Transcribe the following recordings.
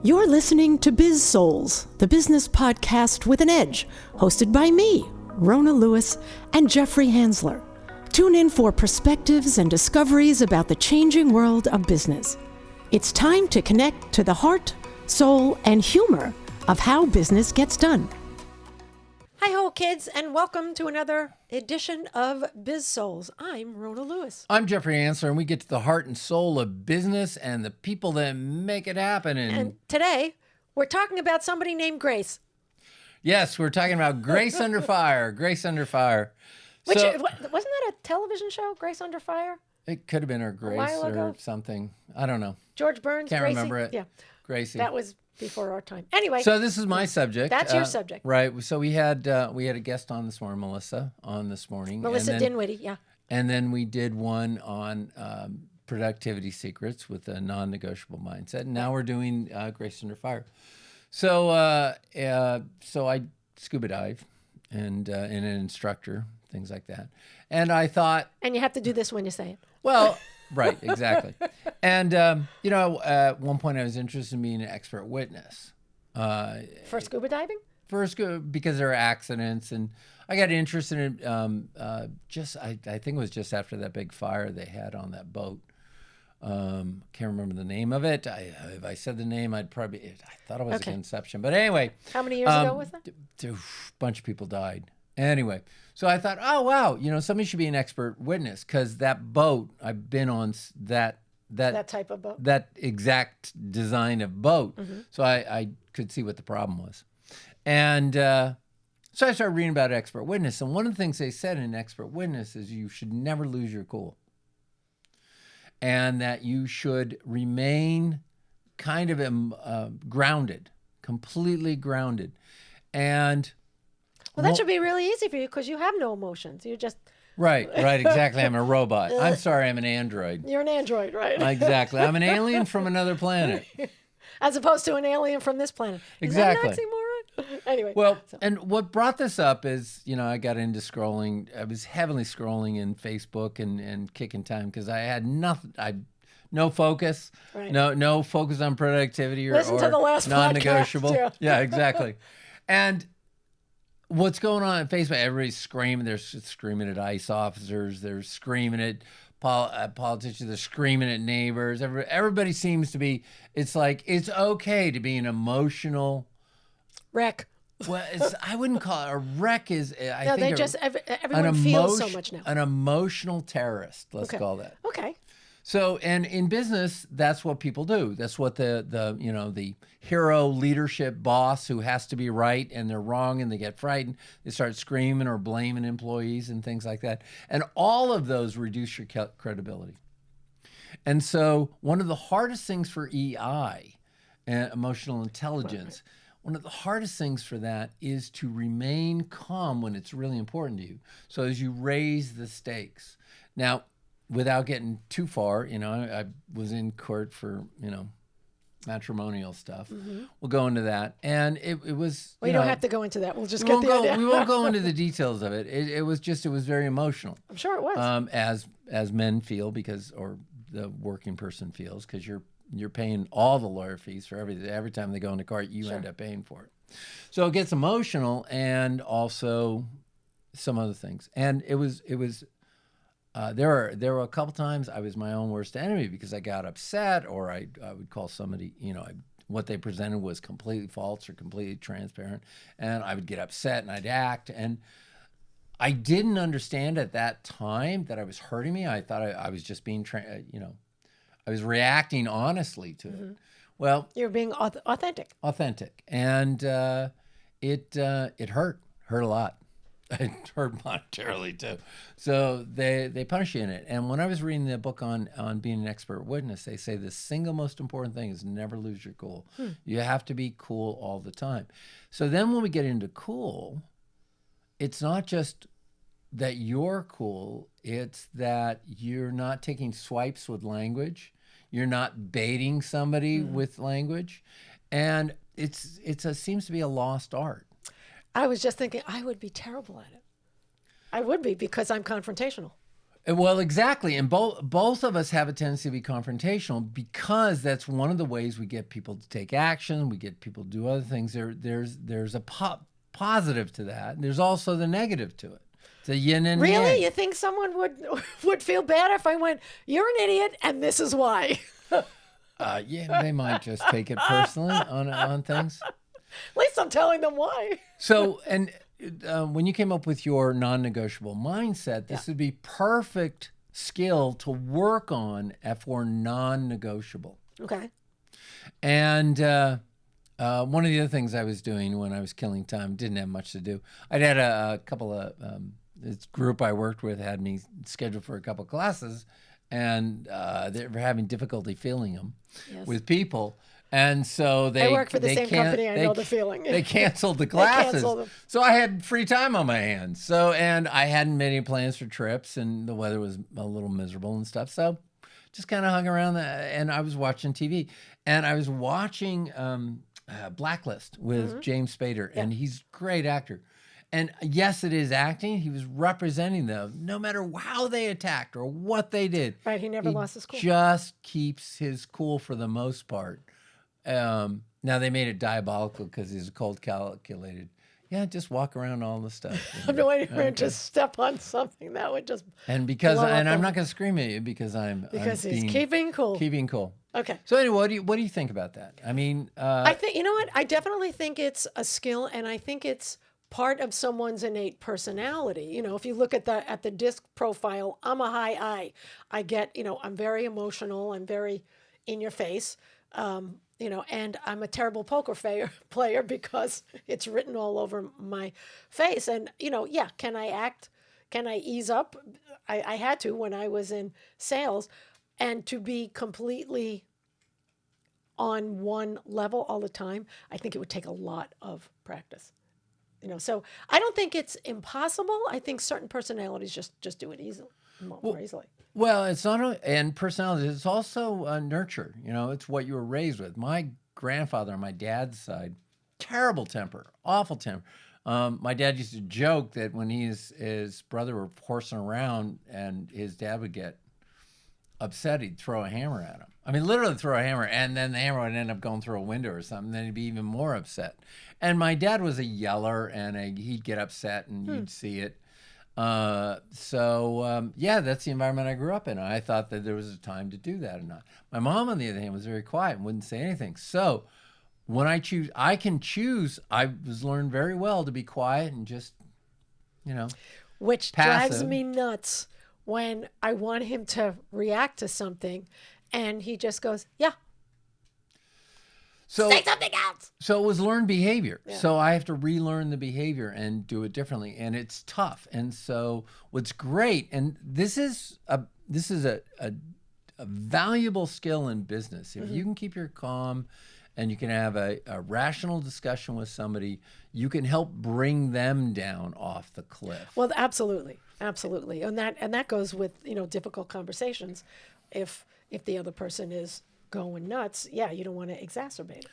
You're listening to Biz-Souls, the business podcast with an edge, hosted by me, Rona Lewis, and Jeffrey Hansler. Tune in for perspectives and discoveries about the changing world of business. It's time to connect to the heart, soul, and humor of how business gets done. Hi-ho, kids, and welcome to another edition of Biz-Souls. I'm Rona Lewis. I'm Jeffrey Hansler, and we get to the heart and soul of business and the people that make it happen. And today, we're talking about somebody named Grace. Yes, we're talking about Grace Under Fire. Grace Under Fire. Which, wasn't that a television show, Grace Under Fire? It could have been her Grace or something. I don't know. George Burns, Can't Gracie? remember it. Yeah. Gracie. That was before our time. Anyway. So this is my subject. That's your subject. Right. So we had a guest on this morning, Melissa, this morning. Melissa Dinwiddie, yeah. And then we did one on productivity secrets with a non-negotiable mindset. And now we're doing Grace Under Fire. So I scuba dive and an instructor, things like that. And I thought... And you have to do this when you say it. Well... Right, exactly. And, at one point I was interested in being an expert witness. For scuba diving? Because there are accidents. And I got interested in I think it was just after that big fire they had on that boat. Can't remember the name of it. If I said the name, I thought it was a conception. But anyway. How many years ago was that? A bunch of people died. Anyway, so I thought, oh, wow, somebody should be an expert witness because that boat, I've been on that type of boat, that exact design of boat. Mm-hmm. So I could see what the problem was. And so I started reading about expert witness. And one of the things they said in expert witness is you should never lose your cool. And that you should remain kind of grounded, completely grounded. And... Well, that should be really easy for you because you have no emotions. You just... Right, exactly. I'm a robot. I'm sorry, I'm an android. You're an android, right? Exactly. I'm an alien from another planet. As opposed to an alien from this planet. Exactly. Is that an oxymoron? Anyway. Well, and what brought this up is, I got into scrolling. I was heavily scrolling in Facebook and kicking time because I had nothing. No focus. Right. No focus on productivity or Listen to the last non-negotiable. Podcast, yeah, exactly. And... what's going on at Facebook? Everybody's screaming. They're screaming at ICE officers. They're screaming at politicians. They're screaming at neighbors. Everybody seems to be, it's like, it's okay to be an emotional... wreck. Well, I wouldn't call it a wreck. Everyone feels so much now. An emotional terrorist, let's call that. Okay. So, and in business, that's what people do. That's what the hero leadership boss who has to be right and they're wrong and they get frightened. They start screaming or blaming employees and things like that. And all of those reduce your credibility. And so one of the hardest things for EI, emotional intelligence, one of the hardest things for that is to remain calm when it's really important to you. So as you raise the stakes. Now, without getting too far, I was in court for, matrimonial stuff. Mm-hmm. We'll go into that. And it was... Well, you don't have to go into that. We'll just get the idea. We won't go into the details of it. It was very emotional. I'm sure it was. As men feel or the working person feels, because you're paying all the lawyer fees for everything. Every time they go into court, you end up paying for it. So it gets emotional and also some other things. And it was there were a couple times I was my own worst enemy because I got upset or I would call somebody, what they presented was completely false or completely transparent. And I would get upset and I'd act. And I didn't understand at that time that I was hurting me. I thought I was just being, I was reacting honestly to it. Well, you're being authentic. And it hurt a lot. It hurt monetarily too. So they punish you in it. And when I was reading the book on being an expert witness, they say the single most important thing is never lose your cool. You have to be cool all the time. So then when we get into cool, it's not just that you're cool, it's that you're not taking swipes with language. You're not baiting somebody with language. And it seems to be a lost art. I was just thinking I would be terrible at it. I would be because I'm confrontational. Well, exactly. And both of us have a tendency to be confrontational because that's one of the ways we get people to take action. We get people to do other things. There's a positive to that. There's also the negative to it. It's a yin and yang. Really? You think someone would feel bad if I went, "You're an idiot, and this is why"? Yeah, they might just take it personally on things. At least I'm telling them why. So, and when you came up with your non-negotiable mindset, this would be perfect skill to work on for non-negotiable. Okay. And one of the other things I was doing when I was killing time, didn't have much to do. I'd had a couple of, this group I worked with had me scheduled for a couple of classes, and they were having difficulty filling them with people. And so I work for the same company. I know the feeling. They canceled the classes. So I had free time on my hands. So, and I hadn't made any plans for trips, and the weather was a little miserable and stuff. So just kind of hung around and I was watching TV. And I was watching Blacklist with James Spader, and he's a great actor. And yes, it is acting. He was representing them no matter how they attacked or what they did. Right, he never lost his cool. Just keeps his cool for the most part. Now they made it diabolical because he's cold calculated. Yeah, just walk around all the stuff. I'm waiting for him to step on something that would just. And because I'm not going to scream at you because he's keeping cool. Keeping cool. Okay. So anyway, what do you think about that? I mean, I think you know what I definitely think it's a skill, and I think it's part of someone's innate personality. You know, if you look at the disc profile, I'm a high I. I get, I'm very emotional. I'm very in your face. And I'm a terrible poker player because it's written all over my face. And, can I act? Can I ease up? I had to when I was in sales. And to be completely on one level all the time, I think it would take a lot of practice. So I don't think it's impossible. I think certain personalities just do it more easily. Well, it's not and personality. It's also nurture. It's what you were raised with. My grandfather on my dad's side, terrible temper, awful temper. My dad used to joke that when his brother were horsing around and his dad would get upset, he'd throw a hammer at him. I mean, literally throw a hammer, and then the hammer would end up going through a window or something. Then he'd be even more upset. And my dad was a yeller, and he'd get upset, and you'd see it. That's the environment I grew up in. I thought that there was a time to do that or not. My mom, on the other hand, was very quiet and wouldn't say anything. So when I can choose. I was learned very well to be quiet and just, which passive. Drives me nuts when I want him to react to something and he just goes, yeah. So, say something else. So it was learned behavior. Yeah. So I have to relearn the behavior and do it differently, and it's tough. And so what's great, and this is a valuable skill in business. If you can keep your calm, and you can have a rational discussion with somebody, you can help bring them down off the cliff. Well, absolutely, and that goes with difficult conversations. If the other person is going nuts, you don't want to exacerbate it.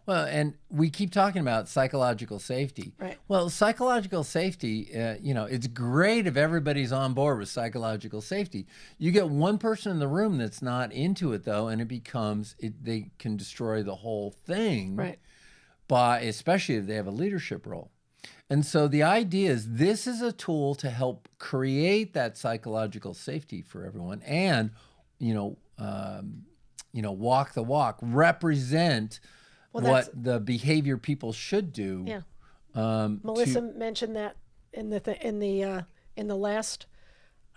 Well, and we keep talking about psychological safety. Right. Well, psychological safety, it's great if everybody's on board with psychological safety. You get one person in the room that's not into it, though, and they can destroy the whole thing. Right. Especially if they have a leadership role. And so the idea is this is a tool to help create that psychological safety for everyone, and walk the walk, represent what the behavior people should do. Yeah. Melissa mentioned that in the last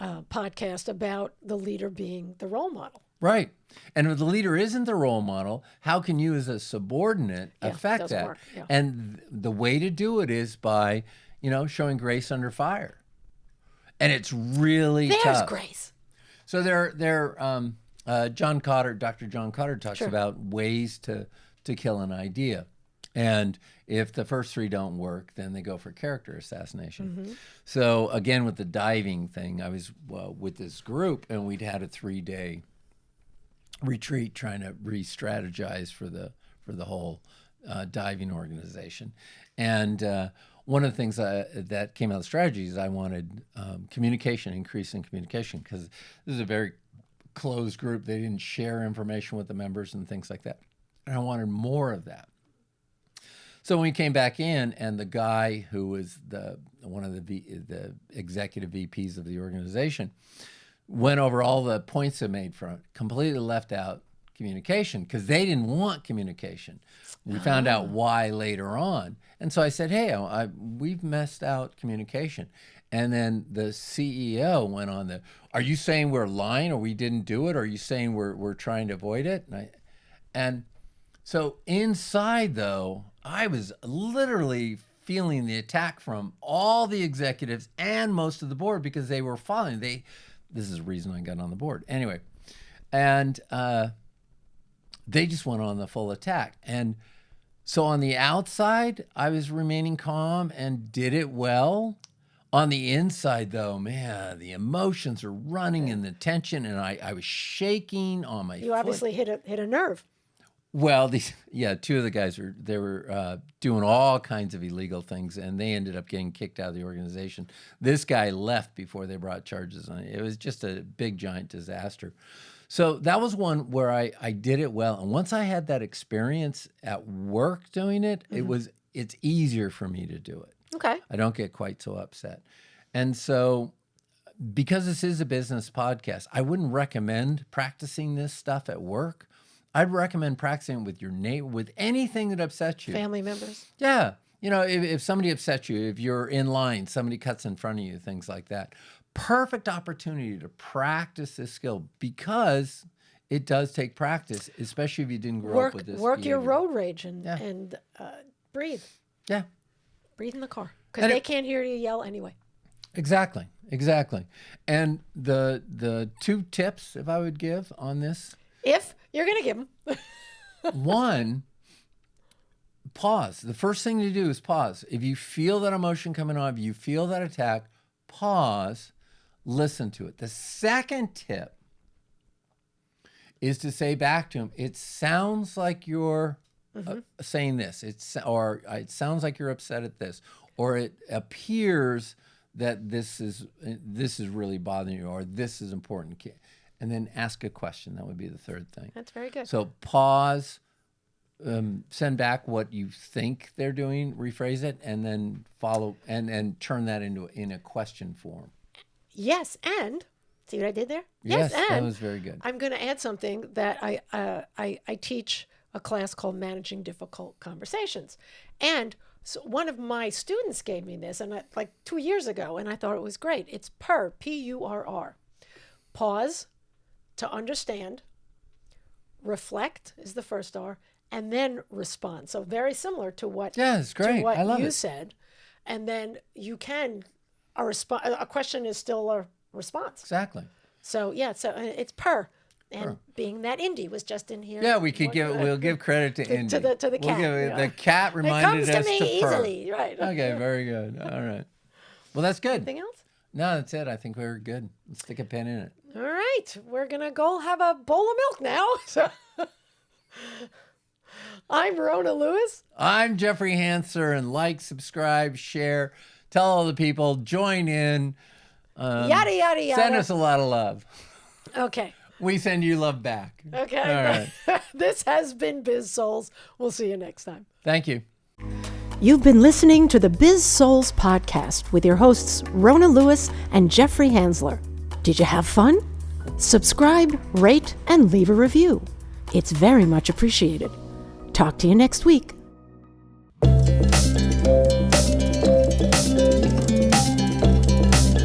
podcast about the leader being the role model. Right. And if the leader isn't the role model, how can you as a subordinate affect that? Work. Yeah. And the way to do it is by, showing grace under fire. And it's really tough. There's grace. So Dr. John Cotter talks about ways to kill an idea. And if the first three don't work, then they go for character assassination. Mm-hmm. So again, with the diving thing, I was with this group, and we'd had a 3-day retreat trying to re-strategize for the whole diving organization. And one of the things that came out of the strategy is I wanted increase in communication, because this is a very closed group. They didn't share information with the members and things like that. And I wanted more of that. So when we came back in, and the guy who was one of the executive VPs of the organization went over all the points they made from it, completely left out communication, because they didn't want communication. We found out why later on. And so I said, hey, we've messed out communication. And then the CEO went on are you saying we're lying or we didn't do it? Or are you saying we're trying to avoid it? And so inside, though, I was literally feeling the attack from all the executives and most of the board, because they were following. This is the reason I got on the board. Anyway, and they just went on the full attack. And so on the outside, I was remaining calm and did it well. On the inside, though, man, the emotions are running and the tension, and I was shaking on my foot. You obviously hit a nerve. Well, two of the guys were doing all kinds of illegal things, and they ended up getting kicked out of the organization. This guy left before they brought charges on it. It was just a big, giant disaster. So that was one where I did it well. And once I had that experience at work doing it, it's easier for me to do it. Okay. I don't get quite so upset. And so because this is a business podcast, I wouldn't recommend practicing this stuff at work. I'd recommend practicing it with your neighbor, with anything that upsets you. Family members. Yeah. If somebody upsets you, if you're in line, somebody cuts in front of you, things like that. Perfect opportunity to practice this skill, because it does take practice, especially if you didn't grow up with this. Work behavior. your road rage and breathe. Yeah. Breathe in the car, because they can't hear you yell anyway. Exactly. And the two tips, if I would give on this. If you're going to give them. One, pause. The first thing to do is pause. If you feel that emotion coming on, if you feel that attack, pause, listen to it. The second tip is to say back to him, it sounds like you're saying this. It sounds like you're upset at this, or it appears that this is really bothering you, or this is important. And then ask a question. That would be the third thing. That's very good. So pause, send back what you think they're doing, rephrase it, and then follow and turn that in a question form. Yes, and see what I did there? Yes, and that was very good. I'm going to add something that I teach a class called Managing Difficult Conversations. And so one of my students gave me this, and like 2 years ago, and I thought it was great. It's PURR, P-U-R-R. Pause to understand, reflect is the first R, and then respond. So very similar to what, it's great. to what I love you it. said. And then you can, a question is still a response. Exactly. So it's PURR. And being that Indy was just in here. Yeah, we'll give credit to Indy. To the cat. The cat reminded us to It comes to me purr. easily, right. Okay, very good. All right. Well, that's good. Anything else? No, that's it. I think we're good. Let's stick a pin in it. All right. We're going to go have a bowl of milk now. So I'm Rona Lewis. I'm Jeffrey Hansler, and like, subscribe, share, tell all the people, join in. Yada, yada, yada. Send us a lot of love. Okay. We send you love back. Okay. All right. This has been Biz-Souls. We'll see you next time. Thank you. You've been listening to the Biz-Souls podcast with your hosts, Rona Lewis and Jeffrey Hansler. Did you have fun? Subscribe, rate, and leave a review. It's very much appreciated. Talk to you next week.